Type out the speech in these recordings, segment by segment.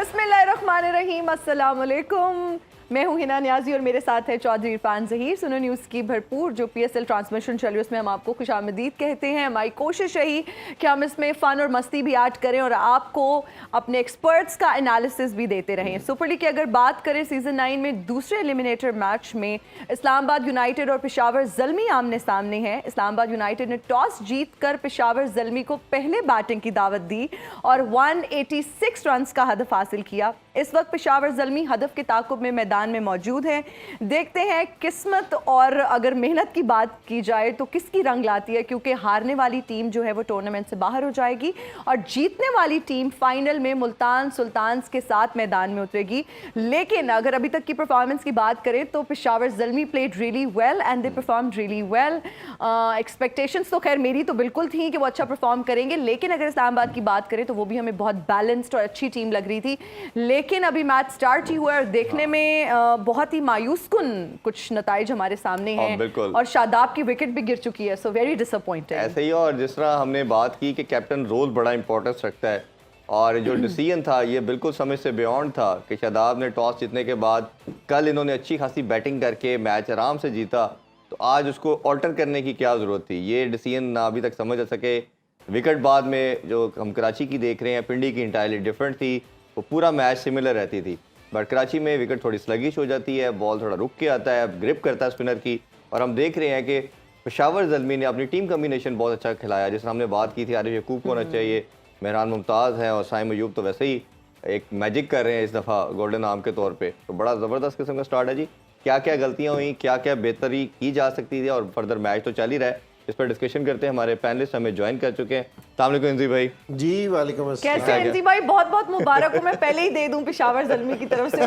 बिस्मिल्लाहिर्रहमानिर्रहीम, अस्सलाम वालेकुम। मैं हूं हिना न्याजी और मेरे साथ है चौधरी इरफान ज़हीर। सुनो न्यूज़ की भरपूर जो PSL ट्रांसमिशन चल रही है उसमें हम आपको खुशामदीद कहते हैं। हमारी कोशिश रही कि हम इसमें फ़न और मस्ती भी ऐड करें और आपको अपने एक्सपर्ट्स का एनालिसिस भी देते रहें। सुपर लीग की अगर बात करें सीज़न 9 में दूसरे एलिमिनेटर मैच में इस्लामाबाद यूनाइटेड और पेशावर ज़ल्मी आमने सामने हैं। इस्लामाबाद यूनाइटेड ने टॉस जीत कर पेशावर ज़ल्मी को पहले बैटिंग की दावत दी और 186 रन का हदफ हासिल किया। इस वक्त पेशावर ज़ल्मी हदफ के ताक़ुब में मैदान में मौजूद है। देखते हैं किस्मत और अगर मेहनत की बात की जाए तो किसकी रंग लाती है, क्योंकि हारने वाली टीम जो है वो टूर्नामेंट से बाहर हो जाएगी और जीतने वाली टीम फाइनल में मुल्तान सुल्तान्स के साथ मैदान में उतरेगी। लेकिन अगर अभी तक की परफॉर्मेंस की बात करें तो Peshawar Zalmi played really well and they performed really well. Expectations तो खैर मेरी तो बिल्कुल थी कि वो अच्छा परफॉर्म करेंगे, लेकिन अगर इस्लामाबाद की बात करें तो वो भी हमें बहुत बैलेंस्ड और अच्छी टीम लग रही थी। लेकिन अभी मैच स्टार्ट ही हुआ है और देखने में बहुत ही मायूस कुन कुछ नताइज हमारे सामने हैं और शादाब की विकेट भी गिर चुकी है। So very disappointed. ऐसे ही, और जिस तरह हमने बात की कि कैप्टन रोल बड़ा इंपॉर्टेंस रखता है और जो डिसीजन था ये बिल्कुल समझ से बियॉन्ड था कि शादाब ने टॉस जीतने के बाद कल इन्होंने अच्छी खासी बैटिंग करके मैच आराम से जीता, तो आज उसको ऑल्टर करने की क्या ज़रूरत थी। ये डिसीजन ना अभी तक समझ आ सके। विकेट बाद में जो हम कराची की देख रहे हैं, पिंडी की इंटायरली डिफरेंट थी, वो पूरा मैच सिमिलर रहती थी। बट कराची में विकेट थोड़ी स्लगिश हो जाती है, बॉल थोड़ा रुक के आता है, ग्रिप करता है स्पिनर की। और हम देख रहे हैं कि पेशावर ज़ल्मी ने अपनी टीम कम्बिनेशन बहुत अच्छा खिलाया। जिस हमने बात की थी आरिफ यकूब को होना चाहिए, मेहरान मुमताज़ है और साइम अयूब तो वैसे ही एक मैजिक कर रहे हैं इस दफ़ा गोल्डन आर्म के तौर पे। तो बड़ा ज़बरदस्त किस्म का स्टार्ट है जी। क्या क्या गलतियाँ हुई, क्या क्या बेहतरी की जा सकती थी और फर्दर मैच तो चल ही रहा है, इस पर डिस्कशन करते हैं। हमारे पैनलिस्ट हमें ज्वाइन कर चुके हैं। अस्सलाम वालेकुम इंजी भाई। जी वालेकुम अस्सलाम। कैसे इंजी भाई? बहुत बहुत मुबारक हो। मैं पहले ही दे दूं पेशावर ज़ल्मी की तरफ से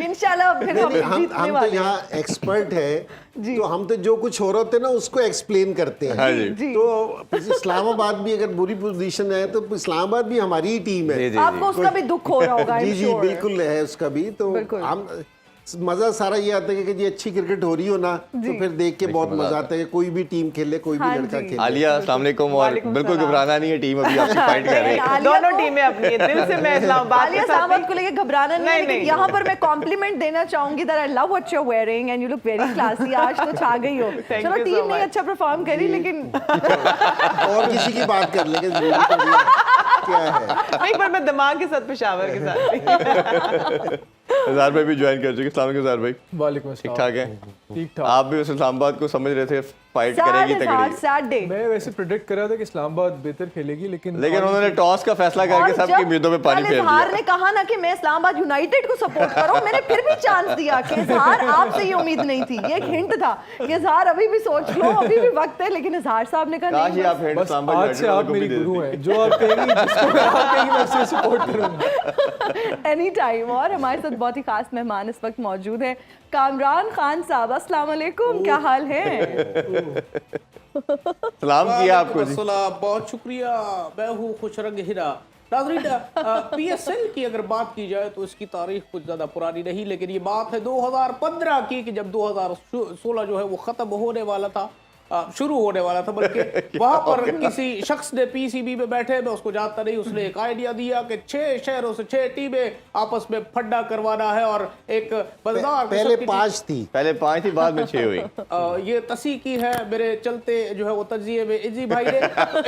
इंशाल्लाह फिर हम जीतने तो यहाँ एक्सपर्ट है तो हम तो जो कुछ हो रहा होता है ना उसको एक्सप्लेन करते हैं। हाँ जी। तो इस्लामाबाद भी अगर बुरी पोजीशन है तो इस्लामाबाद भी हमारी ही टीम है। आपको उसका भी दुख हो रहा होगा। जी जी बिल्कुल है उसका भी। तो हम मजा सारा ये आता है कि जी अच्छी क्रिकेट हो रही हो ना तो फिर देख के बहुत मजा आता है कि कोई भी टीम खेले, कोई भी लड़का खेले। आलिया अस्सलाम वालेकुम। और बिल्कुल घबराना नहीं है, टीम अभी आपकी फाइट कर रही है। दोनों टीमें अपनी दिल से मैं इस्लामाबाद को लेके घबराना नहीं है, लेकिन यहाँ पर मैं कॉम्प्लीमेंट देना चाहूंगी that I love what you are wearing and you look very classy. आज तो छा गई हो। चलो टीम नहीं अच्छा परफॉर्म करी लेकिन और किसी की बात कर लेंगे क्या है। नहीं, पर मैं दिमाग के साथ पेशावर के साथ ज़ाहिर भाई भी ज्वाइन कर चुके। अस्सलाम वालेकुम ज़ाहिर भाई। वालेकुम अस्सलाम। ठीक ठाक है? ठीक ठाक। आप भी इस्लामाबाद को समझ रहे थे फाइट करेगी तगड़ी। मैं वैसे प्रेडिक्ट कर रहा था कि इस्लामाबाद बेहतर खेलेगी, लेकिन उन्होंने टॉस का फैसला करके सबकी उम्मीदों में पानी फेर दिया। ने कहा ना कि मैं इस्लामाबाद यूनाइटेड को सपोर्ट करूं, मैंने फिर भी चांस दिया कि इजहार आपसे ये उम्मीद नहीं थी। ये एक हिंट था कि इजहार अभी भी सोच लो, अभी भी वक्त है, लेकिन इजहार साहब ने कहा नहीं। आप हिंट इस्लामाबाद आज से आप मेरी गुरु हैं, जो आप कहेंगी जिसको आप कहेंगी मैं उससे सपोर्ट करूंगा एनी टाइम। और हमारे साथ बहुत ही खास मेहमान इस वक्त मौजूद है, कामरान खान साहब। अस्सलाम वालेकुम, क्या हाल है? सलाम किया आपको जी। बहुत शुक्रिया। मैं हूँ खुशरंग हीरा। नाज़रीन, PSL की अगर बात की जाए तो इसकी तारीख कुछ ज़्यादा पुरानी नहीं, लेकिन ये बात है 2015 की कि जब 2016 जो है वो ख़त्म होने वाला था, शुरू होने वाला था बल्कि वहाँ पर किसी शख्स ने PCB में बैठे, मैं उसको जानता नहीं, उसने एक आइडिया दिया कि 6 शहरों से 6 टीमें आपस में फड्डा करवाना है और एक मजेदार पहले 5 थी, बाद में 6 हुई। ये तसी की है मेरे चलते जो है वो तजिए में इजी भाई ने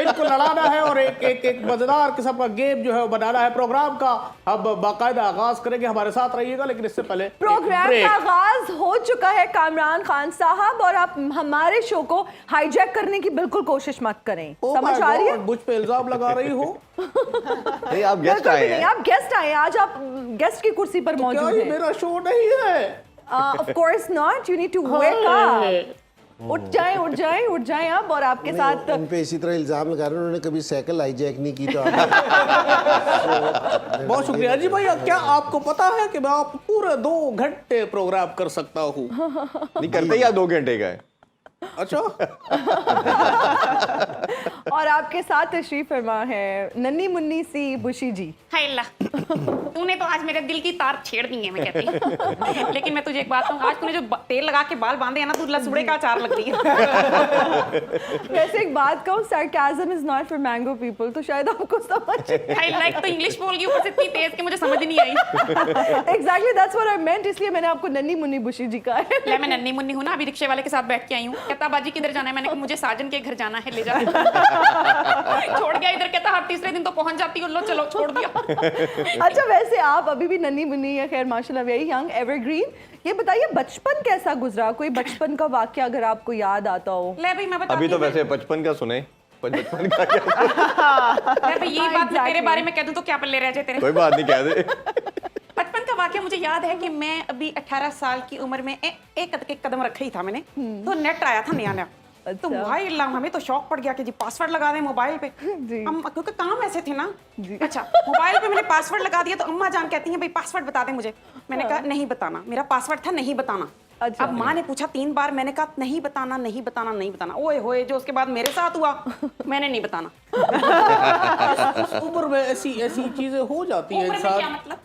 इनको लड़ाना है और एक मजेदार किस्म का गेम जो है वो बनाना है। प्रोग्राम का अब बाकायदा आगाज करेंगे, हमारे साथ रहिएगा, लेकिन इससे पहले प्रोग्राम का आगाज हो चुका है कामरान खान साहब, और आप हमारे शो को हाईजैक करने की बिल्कुल कोशिश मत करें। समझ आ रही है? मुझ पे इल्जाम लगा रही हो। नहीं, आप गेस्ट आए हैं। आप गेस्ट आए, आज आप गेस्ट की कुर्सी पर मौजूद हैं। क्या ये मेरा शो नहीं है? Of course not, you need to wake up. उठ जाएं अब। और आपके साथ उन पे इसी तरह इल्जाम लगा रहे हैं, उन्होंने कभी साइकिल हाईजैक नहीं की। तो बहुत शुक्रिया जी भाई। क्या आपको पता है कि मैं आप पूरे 2 घंटे प्रोग्राम कर सकता हूँ? नहीं करते या 2 घंटे का है? अच्छा और आपके साथ तशरीफ फरमा है नन्ही मुन्नी सी बुशी जी। हाय अल्लाह, तूने तो आज मेरे दिल की तार छेड़ दी है, मैं कहती हूँ। लेकिन मैं तुझे एक बात कहूँ, आज तूने जो तेल लगा के बाल बांधे हैं ना, तू लसूड़े का अचार लग रही है। वैसे एक बात कहूँ, sarcasm is not for mango people, तो शायद आपको समझ हाय लाइक तो इंग्लिश बोल गई ऊपर से इतनी तेज कि मुझे समझ ही नहीं आई। Exactly, that's what I meant, इसलिए मैंने आपको नन्ही मुन्नी बुशी जी कहा है। ले मैं नन्ही मुन्नी हूँ ना, अभी रिक्शे वाले के साथ बैठ के आई हूँ। कहता बाजी किधर जाना है, मैंने कहा मुझे साजन के घर जाना है, ले जा। छोड़ गया इधर, कहता हर तीसरे दिन तो पहुंच जाती हूँ, लो चलो छोड़ दिया। अच्छा, वैसे आप अभी भी नन्ही मुन्नी है, खैर माशाल्लाह वेरी यंग एवरग्रीन। ये बताइए बचपन कैसा गुजरा, कोई बचपन का वाकया अगर आपको याद आता हो? ले भाई मैं बता अभी तो वैसे बचपन का सुने, बचपन का क्या? ले भाई यही बात मैं तेरे बारे में कह दूं तो क्या पल्ले रह जाए तेरे। कोई बात नहीं, कह दे। बचपन का वाकया मुझे याद है कि मैं अभी 18 साल की उम्र में एक कदम रखा ही था मैंने, तो नेट आया था नया नया। तो भाई अल्लाह, हमें तो शौक पड़ गया कि जी पासवर्ड लगा दें मोबाइल पे। हम क्योंकि काम ऐसे थे ना। अच्छा, मोबाइल पे मैंने पासवर्ड लगा दिया, तो अम्मा जान कहती हैं भाई पासवर्ड बता दे मुझे। मैंने कहा नहीं बताना, मेरा पासवर्ड था नहीं बताना। अच्छा। अब माँ ने पूछा 3 बार, मैंने कहा नहीं बताना नहीं बताना नहीं बताना। ओए होए, जो उसके बाद मेरे साथ हुआ, मैंने नहीं बताना। उस उम्र में ऐसी चीजें हो जाती है उम्र में क्या इंसान। मतलब?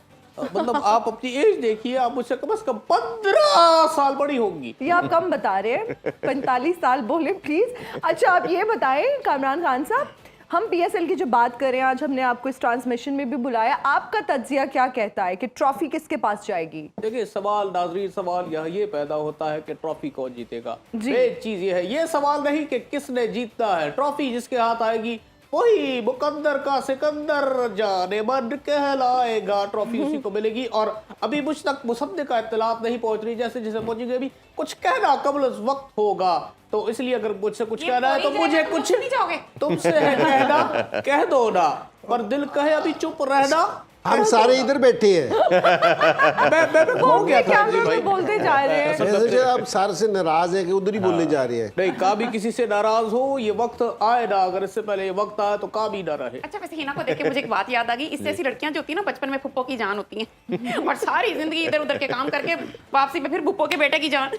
मतलब आप अपनी एज देखिए, आप मुझसे कम से कम 15 साल बड़ी होंगी। ये आप कम बता रहे हैं, 45 साल बोले प्लीज। अच्छा, आप ये बताएं कामरान खान साहब, हम पीएसएल की जो बात करें, आज हमने आपको इस ट्रांसमिशन में भी बुलाया, आपका तज्जिया क्या कहता है कि ट्रॉफी किसके पास जाएगी? देखिए सवाल नाज़रीन, सवाल यहाँ ये पैदा होता है कि ट्रॉफी कौन जीतेगा। जी। एक चीज ये है, ये सवाल नहीं कि किसने जीतना है, ट्रॉफी जिसके हाथ आएगी वही मुकद्दर का सिकंदर जाने मन कहलाएगा, ट्रॉफी उसी को मिलेगी। और अभी मुझ तक मुसद्दे का इत्तलात नहीं पहुंच रही, जैसे जैसे पहुंचेगी अभी कुछ कहना कबल वक्त होगा। तो इसलिए अगर मुझसे कुछ कहना है तो मुझे कुछ नहीं जाओगे। तुमसे है कहना, कह दो ना, पर दिल कहे अभी चुप रहना। हम सारे इधर बैठे हैं। मैं खो गया था कैमरे जी में भाई। बोलते जा रहे हैं। ऐसे जो आप सारे से नाराज हैं कि उधर ही बोलने जा रहे हैं। नहीं, काबी किसी से नाराज हो, ये वक्त आए ना, अगर इससे पहले ये वक्त आए तो काबी ना रहे। अच्छा, वैसे हिना को देख के मुझे एक बात याद आ गई, इससे ऐसी लड़कियां जो होती है ना, बचपन में फुप्पो की जान होती हैं और सारी जिंदगी इधर उधर के काम करके वापसी में फिर फुप्पो के बेटे की जान।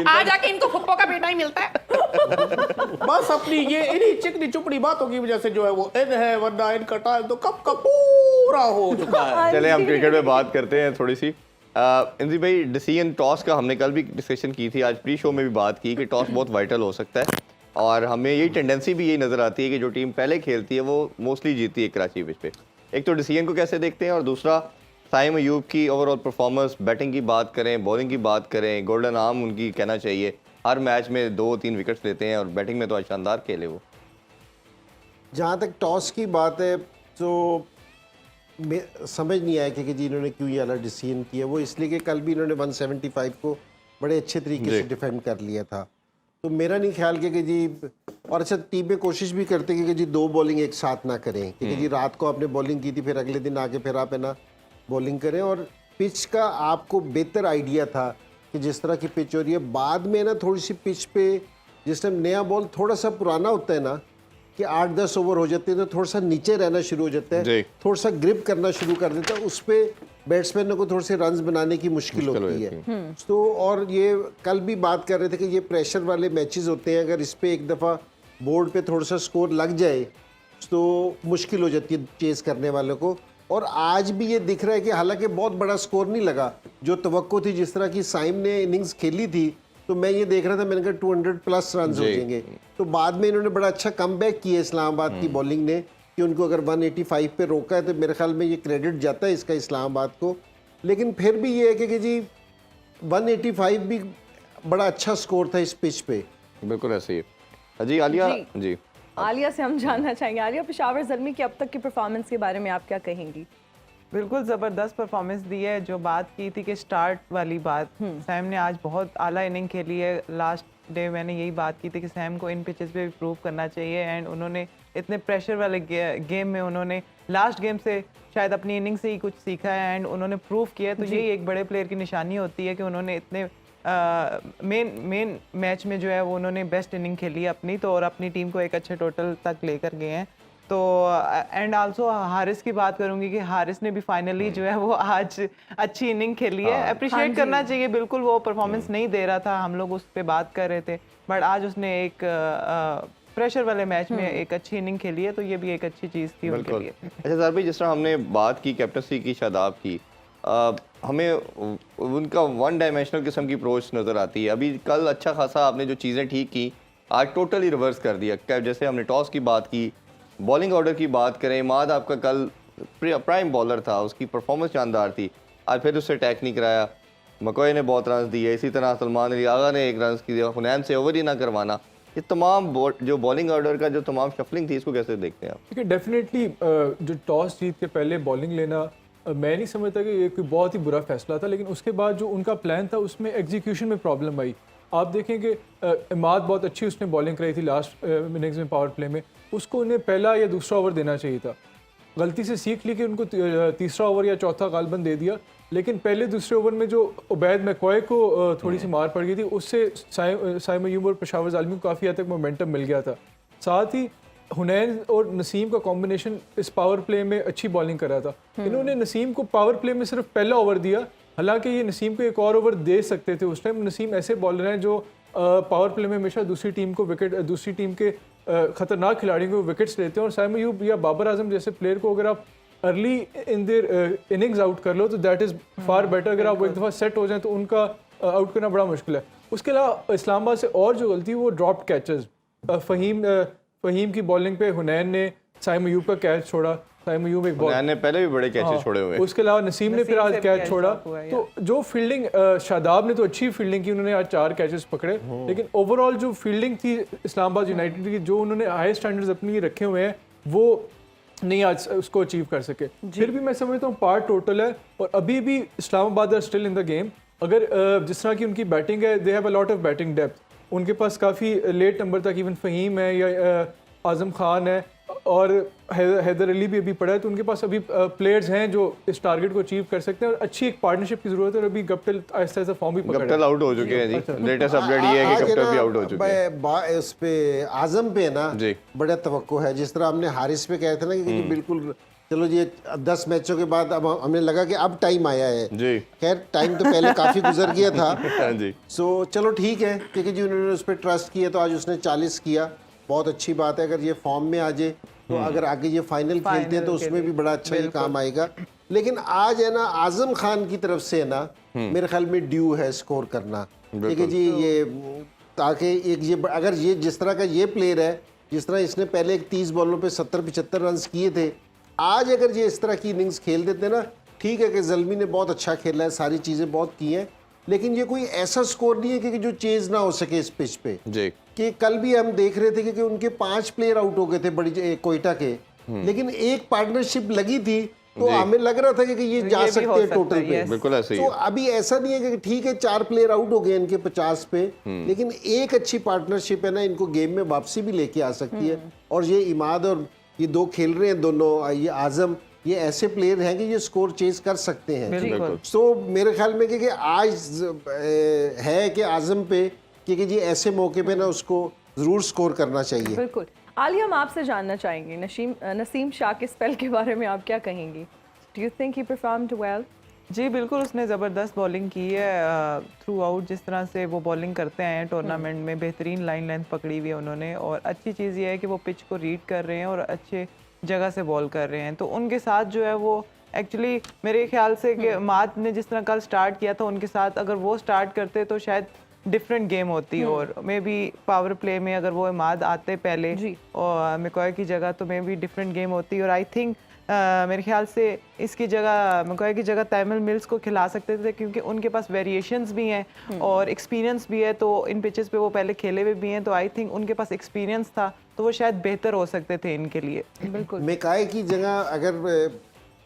आ जाके इनको फुप्पो का बेटा ही मिलता है। बस अपनी ये इन्हीं चिकनी चुपड़ी बातों की वजह से जो है वो इन है, वरना इनका टाइम तो कब का पूरा हो चुका है। चले हम क्रिकेट में बात करते हैं थोड़ी सी। इंजी भाई, डिसीजन टॉस का हमने कल भी डिस्कशन की थी, आज प्री शो में भी बात की कि टॉस बहुत वाइटल हो सकता है, और हमें यही टेंडेंसी भी यही नज़र आती है कि जो टीम पहले खेलती है वो मोस्टली जीती है कराची पिच पे। एक तो डिसीजन को कैसे देखते हैं, और दूसरा साइम अयूब की ओवरऑल परफॉर्मेंस, बैटिंग की बात करें, बॉलिंग की बात करें, गोल्डन आर्म उनकी कहना चाहिए, हर मैच में 2-3 विकेट्स लेते हैं और बैटिंग में तो आज शानदार खेले वो। जहाँ तक टॉस की बात है तो समझ नहीं आया कि जी इन्होंने क्यों ये वाला डिसीजन किया। वो इसलिए कि कल भी इन्होंने 175 को बड़े अच्छे तरीके से डिफेंड कर लिया था। तो मेरा नहीं ख्याल कि जी, और अच्छा टीम में कोशिश भी करते कि जी 2 बॉलिंग एक साथ ना करें, क्योंकि जी रात को आपने बॉलिंग की थी, फिर अगले दिन आके फिर आप है ना बॉलिंग करें। और पिच का आपको बेहतर आइडिया था कि जिस तरह की पिच हो रही है, बाद में ना थोड़ी सी पिच पे जिस टाइम नया बॉल थोड़ा सा पुराना होता है ना कि 8-10 ओवर हो जाते हैं, तो थोड़ा सा नीचे रहना शुरू हो जाता है, थोड़ा सा ग्रिप करना शुरू कर देता है, उस पर बैट्समैन को थोड़े से रन्स बनाने की मुश्किल होती है। तो और ये कल भी बात कर रहे थे कि ये प्रेशर वाले मैचेस होते हैं, अगर इस पर एक दफ़ा बोर्ड पे थोड़ा सा स्कोर लग जाए तो मुश्किल हो जाती है चेस करने वालों को। और आज भी ये दिख रहा है कि हालांकि बहुत बड़ा स्कोर नहीं लगा, जो तवक्को थी, जिस तरह की साइम ने इनिंग्स खेली थी, तो मैं ये देख रहा था, मैंने कहा 200+ रन हो जाएंगे। तो बाद में इन्होंने बड़ा अच्छा कमबैक किया इस्लामाबाद की बॉलिंग ने, कि उनको अगर 185 पे रोका है तो मेरे ख्याल में ये क्रेडिट जाता है इसका इस्लामाबाद को। लेकिन फिर भी ये है कि जी 185 भी बड़ा अच्छा स्कोर था इस पिच पे। बिल्कुल ऐसे ही। जी आलिया जी आलिया से हम जानना चाहेंगे, आलिया पेशावर ज़ल्मी की अब तक की परफॉर्मेंस के बारे में आप क्या कहेंगी? बिल्कुल ज़बरदस्त परफॉर्मेंस दी है। जो बात की थी कि स्टार्ट वाली बात, सैम ने आज बहुत आला इनिंग खेली है। लास्ट डे मैंने यही बात की थी कि सैम को इन पिचेस पे प्रूव करना चाहिए, एंड उन्होंने इतने प्रेशर वाले गेम में उन्होंने लास्ट गेम से शायद अपनी इनिंग से ही कुछ सीखा है एंड उन्होंने प्रूव किया है। तो यही एक बड़े प्लेयर की निशानी होती है कि उन्होंने इतने मेन मैच में जो है वो उन्होंने बेस्ट इनिंग खेली है अपनी, तो और अपनी टीम को एक अच्छे टोटल तक लेकर गए हैं। तो एंड आल्सो हारिस की बात करूंगी कि हारिस ने भी फाइनली जो है वो आज अच्छी इनिंग खेली है। अप्रिशिएट करना चाहिए, बिल्कुल वो परफॉर्मेंस नहीं दे रहा था, हम लोग उस पर बात कर रहे थे, बट आज उसने एक प्रेशर वाले मैच में एक अच्छी इनिंग खेली है, तो ये भी एक अच्छी चीज़ थी उनके बिल्कुल। लिए। अच्छा सर भाई, जिस तरह हमने बात की कैप्टनसी की शादाब की, हमें उनका वन डायमेंशनल किस्म की अप्रोच नज़र आती है। अभी कल अच्छा खासा आपने जो चीज़ें ठीक की, आज टोटली रिवर्स कर दिया। जैसे हमने टॉस की बात की, बॉलिंग ऑर्डर की बात करें, इमाद आपका कल प्राइम बॉलर था, उसकी परफॉर्मेंस शानदार थी, आज फिर उससे अटैक नहीं कराया। मकोई ने बहुत रन दिए, इसी तरह सलमान अली आगा ने 1 रन दिया, हुनैन से ओवर ही ना करवाना। ये तमाम जो बॉलिंग ऑर्डर का जो तमाम शफलिंग थी, इसको कैसे देखते हैं आप? ठीक है, डेफिनेटली जो टॉस जीत के पहले बॉलिंग लेना, मैं नहीं समझता कि ये कोई बहुत ही बुरा फैसला था, लेकिन उसके बाद जो उनका प्लान था उसमें एग्जीक्यूशन में प्रॉब्लम आई। आप देखें कि इमाद बहुत अच्छी उसने बॉलिंग कराई थी लास्ट इनिंग्स में पावर प्ले में, उसको उन्हें पहला या दूसरा ओवर देना चाहिए था। गलती से सीख ली कि उनको तीसरा ओवर या चौथा गालबन दे दिया, लेकिन पहले दूसरे ओवर में जो उबैद मैकॉय को थोड़ी सी मार पड़ गई थी, उससे साइम अयूब और पेशावर ज़ालिमी को काफ़ी हद तक मोमेंटम मिल गया था। साथ ही हुनैन और नसीम का कॉम्बिनेशन इस पावर प्ले में अच्छी बॉलिंग कर रहा था। इन्होंने नसीम को पावर प्ले में सिर्फ पहला ओवर दिया, हालांकि ये नसीम को एक और ओवर दे सकते थे। उस टाइम नसीम ऐसे बॉलर हैं जो पावर प्ले में हमेशा दूसरी टीम के खतरनाक खिलाड़ियों को विकेट्स लेते हैं, और साइम अयूब या बाबर आजम जैसे प्लेयर को अगर आप early in their innings out कर लो तो दैट इज़ फार बेटर। अगर आप वो एक दफ़ा सेट हो जाए तो उनका आउट करना बड़ा मुश्किल है। उसके अलावा इस्लामाबाद से और जो गलती वो ड्रॉप कैचेस, फ़हीम की बॉलिंग पे हुनैन ने साइम अयूब का कैच छोड़ा, साइम अयूब एक बॉल, हुनैन ने पहले भी बड़े कैचेस छोड़े हुए हैं। उसके अलावा नसीम ने फिर आज कैच छोड़ा। तो जो फील्डिंग, शादाब ने तो अच्छी फील्डिंग की, उन्होंने आज 4 कैचेस पकड़े, लेकिन ओवरऑल जो फील्डिंग थी इस्लामाबाद यूनाइटेड की, जो उन्होंने हाई स्टैंडर्ड्स अपने लिए रखे हुए हैं, वो नहीं आज उसको अचीव कर सके। फिर भी मैं समझता हूँ पार्ट टोटल है, और अभी भी Islamabad are still in the game. अगर जिस तरह की उनकी बैटिंग है, they have a lot of batting depth, उनके पास काफ़ी लेट नंबर तक इवन फ़हीम है या आज़म खान है और हैदर अली भी अभी पड़ा है, तो उनके पास अभी प्लेयर्स हैं जो इस टारगेट को अचीव कर सकते हैं, और अच्छी एक पार्टनरशिप की ज़रूरत है। और अभी गप्टिल आहिस्ता आहिस्ता फॉर्म भी पकड़ गप्टिल आउट हो चुके हैं जी, लेटेस्ट अपडेट ये है कि गप्टिल भी आउट हो चुके हैं। उस पे आजम पे ना जी बड़ा तवक्को है, जिस तरह हमने हारिस पे कहे थे ना कि बिल्कुल चलो जी 10 मैचों के बाद अब हमें लगा कि अब टाइम आया है जी। खैर टाइम तो पहले काफ़ी गुजर गया था। हाँ जी। सो चलो ठीक है, क्योंकि जी उन्होंने उस पर ट्रस्ट किया तो आज उसने 40 किया, बहुत अच्छी बात है। अगर ये फॉर्म में आ जाए तो अगर आगे ये फाइनल खेलते हैं तो उसमें भी बड़ा अच्छा ये काम आएगा। लेकिन आज है ना आजम खान की तरफ से है ना मेरे ख्याल में ड्यू है स्कोर करना, ठीक है जी, ये ताकि एक ये अगर ये जिस तरह का ये प्लेयर है, जिस तरह इसने पहले 30 बॉलों पे 70-75 रन किए थे, आज अगर ये इस तरह की इनिंग्स खेल देते ना, ठीक है कि ज़ल्मी ने बहुत अच्छा खेला है, सारी चीज़ें बहुत की हैं, लेकिन ये कोई ऐसा स्कोर नहीं है कि जो चेज ना हो सके इस पिच पे जी। कि कल भी हम देख रहे थे कि उनके 5 प्लेयर आउट हो गए थे बड़ी कोयटा के, लेकिन एक पार्टनरशिप लगी थी तो हमें लग रहा था कि ये जा सकते हैं टोटल पे। बिल्कुल ऐसे ही तो अभी ऐसा नहीं है कि ठीक है 4 प्लेयर आउट हो गए इनके 50 पे, लेकिन एक अच्छी पार्टनरशिप है ना, इनको गेम में वापसी भी लेके आ सकती है। और ये इमाद और ये 2 खेल रहे हैं दोनों, ये आजम, ये ऐसे प्लेयर हैं कि ये स्कोर चेज कर सकते हैं। सो मेरे ख्याल में कि आज है कि आजम पे कि जी ऐसे मौके पे ना उसको जरूर स्कोर करना चाहिए। बिल्कुल। आलिया, हम आपसे जानना चाहेंगे नसीम शाह के स्पेल के बारे में आप क्या कहेंगी? Do you think he performed well? जी बिल्कुल, उसने ज़बरदस्त बॉलिंग की है थ्रू आउट। जिस तरह से वो बॉलिंग करते हैं टूर्नामेंट में, बेहतरीन लाइन लेंथ पकड़ी हुई है उन्होंने, और अच्छी चीज़ ये है कि वो पिच को रीड कर रहे हैं और अच्छे जगह से बॉल कर रहे हैं। तो उनके साथ जो है वो एक्चुअली मेरे ख्याल से कि माद ने जिस तरह कल स्टार्ट किया था उनके साथ, अगर वो स्टार्ट करते तो शायद डिफरेंट गेम होती, और मे बी पावर प्ले में अगर वो इमाद आते पहले और मैकॉय की जगह तो मे बी डिफरेंट गेम होती। और आई थिंक मेरे ख्याल से इसकी जगह मैकॉय की जगह तैमुल मिल्स को खिला सकते थे, क्योंकि उनके पास वेरिएशंस भी हैं और एक्सपीरियंस भी है, तो इन पिचेस पे वो पहले खेले हुए भी हैं, तो आई थिंक उनके पास एक्सपीरियंस था तो वो शायद बेहतर हो सकते थे इनके लिए। बिल्कुल। मैकॉय की जगह अगर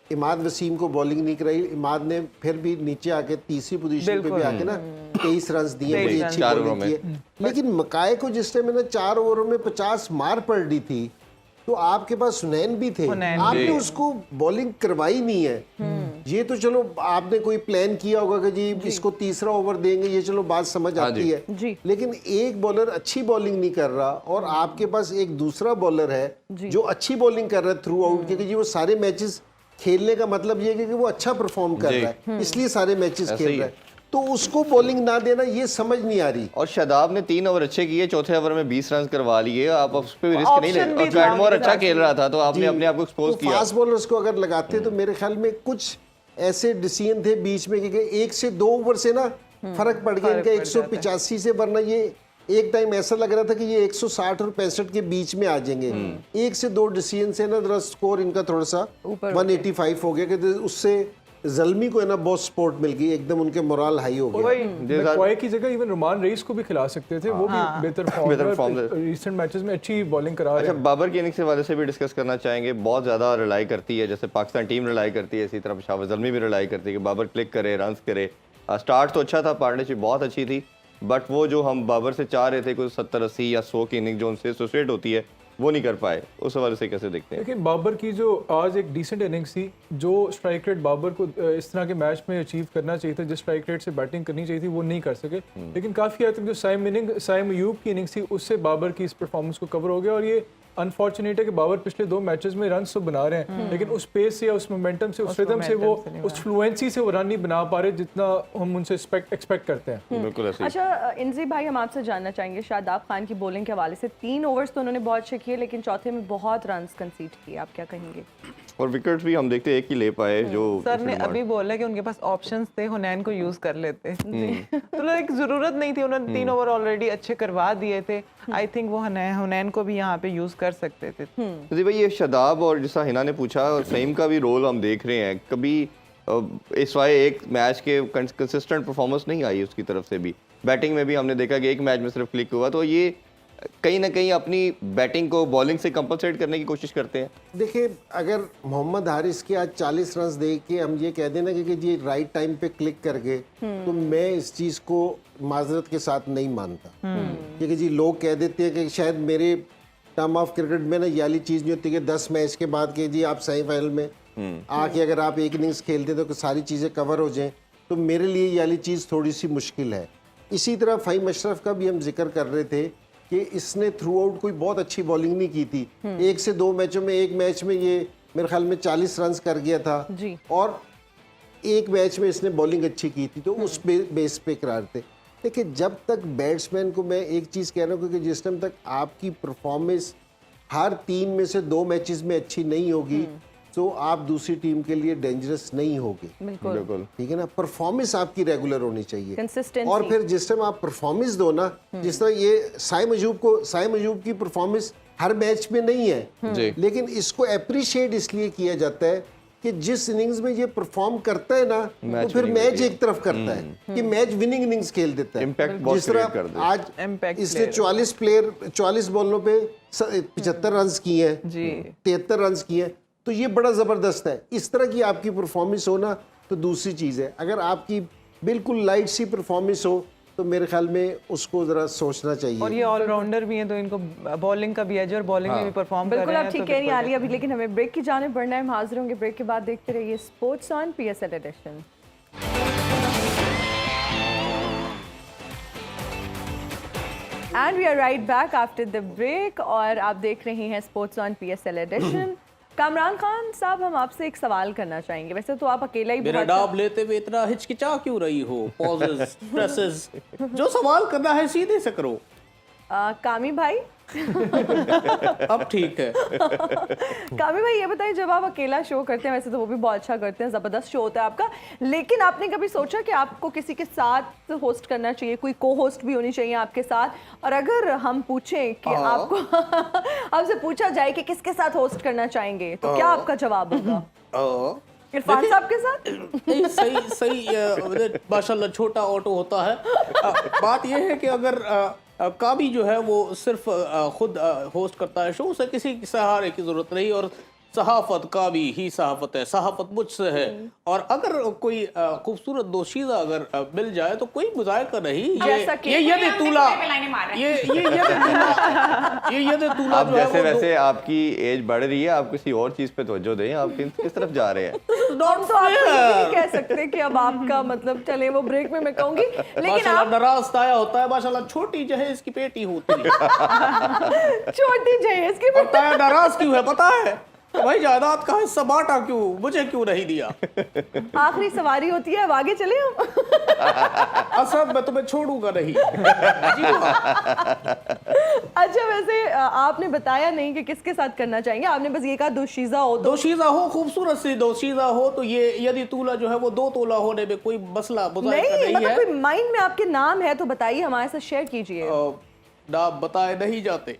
इमाद वसीम को बॉलिंग नहीं कराई, इमाद ने फिर भी नीचे आके तीसरी पोजीशन पे भी आके ना 23 रन दिए, बड़ी अच्छी बॉलिंग की है। लेकिन मैकॉय को जिस टाइम ना 4 ओवरों में 50 मार पड़ रही थी, तो आपके पास हुनैन भी थे, आपने उसको बॉलिंग करवाई नहीं है। ये तो चलो आपने कोई प्लान किया होगा कि जी इसको तीसरा ओवर देंगे, ये चलो बात समझ आती है जी। लेकिन एक बॉलर अच्छी बॉलिंग नहीं कर रहा और आपके पास एक दूसरा बॉलर है जो अच्छी बॉलिंग कर रहा है थ्रू आउट, क्योंकि जी वो सारे मैचेस खेलने का मतलब ये है कि वो अच्छा परफॉर्म कर रहा है, इसलिए सारे मैचेस खेल रहा है, तो उसको बॉलिंग ना देना ये समझ नहीं आ रही। और शादाब ने 3 ओवर अच्छे किए, चौथे ओवर में 20 रन करवा लिए, आप उस पे भी रिस्क नहीं ले। Option भी और था ट्रेडमोर उनके अच्छा पास। खेल रहा था तो आपने अपने आप को एक्सपोज तो किया। फास्ट बॉलर्स को अगर लगाते तो मेरे ख्याल में कुछ ऐसे डिसीजन थे बीच में कि 1 से 2 ओवर से ना फर्क पड़ गया इनका 185 से, वरना ये एक टाइम ऐसा लग रहा था कि ये 160 और 65 के बीच में आ जाएंगे। 1 से 2 डिसीजन से ना जरा स्कोर इनका थोड़ा सा 185 हो गया कि उससे जल्मी को है ना बहुत सपोर्ट मिल गई, एकदम उनके मोरल हाई हो गया। मैकवाई की जगह इवन रुमान रईस को भी खिला सकते थे, वो भी बेहतर बेहतर फॉर्म form में रीसेंट मैचेस में अच्छी बॉलिंग करा रहे अच्छा, हैं। बाबर की इनिंग्स के वाले से भी डिस्कस करना चाहेंगे। बहुत ज़्यादा रिलाई करती है, जैसे पाकिस्तान टीम रिलाई करती है, इसी तरह पेशावर ज़ल्मी भी रिलाई करती है कि बाबर क्लिक करे, रन्स करे। स्टार्ट तो अच्छा था, पार्टनरशिप बहुत अच्छी थी, बट वो जो हम बाबर से चाह रहे थे कुछ 70-80 या 100 की इनिंग जो उनसे एसोसिएट होती है वो नहीं कर पाए। उस हवाले से कैसे देखते हैं? लेकिन बाबर की जो आज एक डिसेंट इनिंग्स थी, जो स्ट्राइक रेट बाबर को इस तरह के मैच में अचीव करना चाहिए था, जिस स्ट्राइक रेट से बैटिंग करनी चाहिए थी वो नहीं कर सके। लेकिन काफ़ी हद तक जो साइम अयूब की इनिंग्स थी उससे बाबर की इस परफॉर्मेंस को कवर हो गया। और ये अनफॉर्चुनेट है कि बाबर पिछले 2 मैचेस में रन तो बना रहे हैं लेकिन उस पेस से या उस मोमेंटम से, उस रिदम से, वो उस फ्लुएंसी से वो रन नहीं बना पा रहे जितना हम उनसे एक्सपेक्ट करते हैं। बिल्कुल ऐसे ही। अच्छा इंजी भाई, हम आपसे जानना चाहेंगे शादाब खान की बॉलिंग के हवाले से। 3 ओवर्स तो उन्होंने बहुत अच्छे किए लेकिन चौथे में बहुत रन कंसीड किए, आप क्या कहेंगे? और विकेट्स भी हम देखते हैं एक ही ले पाए जो सर ने अभी बोला कि उनके पास ऑप्शंस थे, हुनैन को यूज कर लेते तो एक जरूरत नहीं थी, उन्होंने 3 ओवर ऑलरेडी अच्छे करवा दिए थे। आई थिंक वो हुनैन को भी यहाँ पे यूज कर सकते थे। जी भाई, ये शादाब और जैसा हिना ने पूछा, और सईम का भी रोल हम देख रहे हैं। कभी इस वाले एक मैच के कंसिस्टेंट परफॉर्मेंस नहीं आई उसकी तरफ से भी। बैटिंग में भी हमने देखा कि एक मैच में सिर्फ क्लिक हुआ, तो ये कहीं ना कहीं अपनी बैटिंग को बॉलिंग से कंपनसेट करने की कोशिश करते हैं। देखिए, अगर मोहम्मद हारिस के आज 40 रन दे के हम ये कह देना कि जी राइट टाइम पे क्लिक कर गए, तो मैं इस चीज़ को माजरत के साथ नहीं मानता, क्योंकि जी लोग कह देते हैं कि शायद मेरे टर्म ऑफ क्रिकेट में ना ये वाली चीज़ नहीं होती कि 10 मैच के बाद के जी आप सेमीफाइनल में आके अगर आप एक इनिंग्स खेलते तो सारी चीज़ें कवर हो जाएं, तो मेरे लिए ये वाली चीज़ थोड़ी सी मुश्किल है। इसी तरह फ़हीम अशरफ का भी हम जिक्र कर रहे थे कि इसने थ्रू आउट कोई बहुत अच्छी बॉलिंग नहीं की थी। 1 से 2 मैचों में, एक मैच में ये मेरे ख्याल में 40 रन कर गया था जी। और एक मैच में इसने बॉलिंग अच्छी की थी, तो उस बेस पे करार थे। देखिए, जब तक बैट्समैन को मैं एक चीज़ कह रहा हूँ, क्योंकि जिस टाइम तक आपकी परफॉर्मेंस हर 3 में से 2 मैचेस में अच्छी नहीं होगी तो आप दूसरी टीम के लिए डेंजरस नहीं होगे। बिल्कुल ठीक है ना, परफॉर्मेंस आपकी रेगुलर होनी चाहिए। Consistency। और फिर जिस टाइम आप परफॉर्मेंस दो ना, जिस तरह ये साइम अयूब की परफॉर्मेंस हर मैच में नहीं है, लेकिन इसको अप्रिशिएट इसलिए किया जाता है कि जिस इनिंग्स में ये परफॉर्म करता है ना, तो फिर मैच एक तरफ करता है कि मैच विनिंग इनिंग्स खेल देता है। Impact बहुत जिस तरह create कर देता आज Impact इसने player 44 बॉलों पे 75 रन किए हैं, जी 73 रन किए हैं, तो ये बड़ा ज़बरदस्त है। इस तरह की आपकी परफॉर्मेंस हो ना, तो दूसरी चीज़ है। अगर आपकी बिल्कुल लाइट सी परफॉर्मेंस हो तो मेरे ख्याल में उसको ज़रा सोचना चाहिए। और ये ऑलराउंडर भी हैं, तो इनको बॉलिंग का भी एज और बॉलिंग में भी परफॉर्म कर बिल्कुल रहे आप हैं। ठीक तो कह रही हैं बिल्कुल आलिया, अभी लेकिन हमें ब्रेक की जाने बढ़ना है। हम हाजिर होंगे ब्रेक के बाद। देखते रहिए sports on PSL edition. And we are right back after the break और आप देख रहे हैं sports on PSL edition. Kamran Khan साहब, हम आपसे एक सवाल करना चाहेंगे। वैसे तो आप अकेला ही मेरा बहुत डाब लेते हुए इतना हिचकिचा क्यों रही हो? पॉजेस, स्ट्रेसेस, जो सवाल करना है सीधे से करो। कामी भाई अब ठीक है। कामी भाई ये बताइए, जब आप अकेला शो करते हैं, वैसे तो वो भी बहुत अच्छा करते हैं, ज़बरदस्त शो होता है आपका, लेकिन आपने कभी सोचा कि आपको किसी के साथ होस्ट करना चाहिए, कोई को होस्ट भी होनी चाहिए आपके साथ? और अगर हम पूछें कि आपको आपसे पूछा जाए कि किसके साथ होस्ट करना चाहेंगे, तो क्या आपका जवाब होगा? इरफान साहब के साथ? सही माशाल्लाह छोटा ऑटो होता है। बात यह है कि अगर काबी जो है वो सिर्फ खुद होस्ट करता है शो, उसे किसी सहारे की ज़रूरत नहीं, और सहाफत का भी ही सहाफत है, सहाफत मुझसे है। और अगर कोई खूबसूरत दोशीज़ा अगर मिल जाए तो कोई मुज़ायका नहीं। जैसा कि- ये यद तूला, लाइनें मार रहे हैं। ये यद तूला आप जो है जैसे वो वैसे आपकी एज बढ़ रही है, आप किसी और चीज पे तवज्जो दें। आप किस तरफ जा रहे हैं? हम तो आपको ये नहीं कह सकते कि अब आपका मतलब चले वो ब्रेक में मैं कहूंगी, लेकिन माशाल्लाह आप नाराज ताया होता है, माशाल्लाह छोटी जहेज की पेटी होती है। छोटी जहेज की और ताया नाराज क्यों है पता है? भाई जायदाद का हिस्सा बांटा क्यों, मुझे क्यों नहीं दिया? आखिरी सवारी होती है। अब आगे चले हम। असद मैं तुम्हें छोड़ूंगा नहीं। जी हाँ। अच्छा, वैसे आपने बताया नहीं कि किसके साथ करना चाहेंगे, आपने बस ये कहा दोशीज़ा हो तो दोशीज़ा हो, खूबसूरत सी दोशीज़ा हो, तो ये यदि तूला जो है वो 2 तोला होने में कोई मसला मुज़ायका नहीं, नहीं मतलब है। कोई माइंड में आपके नाम है तो बताइए, हमारे साथ शेयर कीजिए। नाम बताए नहीं जाते।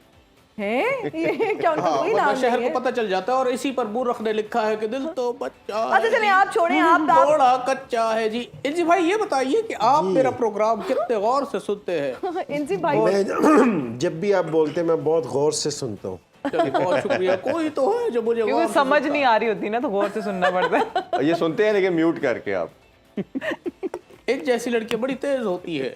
हैं? ये क्या उनका हाँ, कोई वरना नाम शहर नहीं को है? पता चल जाता है। और इसी पर बुरख ने लिखा है कि दिल तो बच्चा अच्छा चलिए, आप छोड़ें, आप थोड़ा कच्चा है। जी जी भाई ये बताइए कि आप मेरा प्रोग्राम कितने गौर से सुनते हैं? इनसी भाई मैं जब भी आप बोलते हैं मैं बहुत गौर से सुनता हूँ। चलिए बहुत शुक्रिया। कोई तो है जो मुझे गौर क्योंकि से समझ सुनता नहीं आ रही होती ना, तो गौर से सुनना पड़ता है। ये सुनते हैं लेकिन म्यूट करके आप। है। एक जैसी लड़की बड़ी तेज होती है।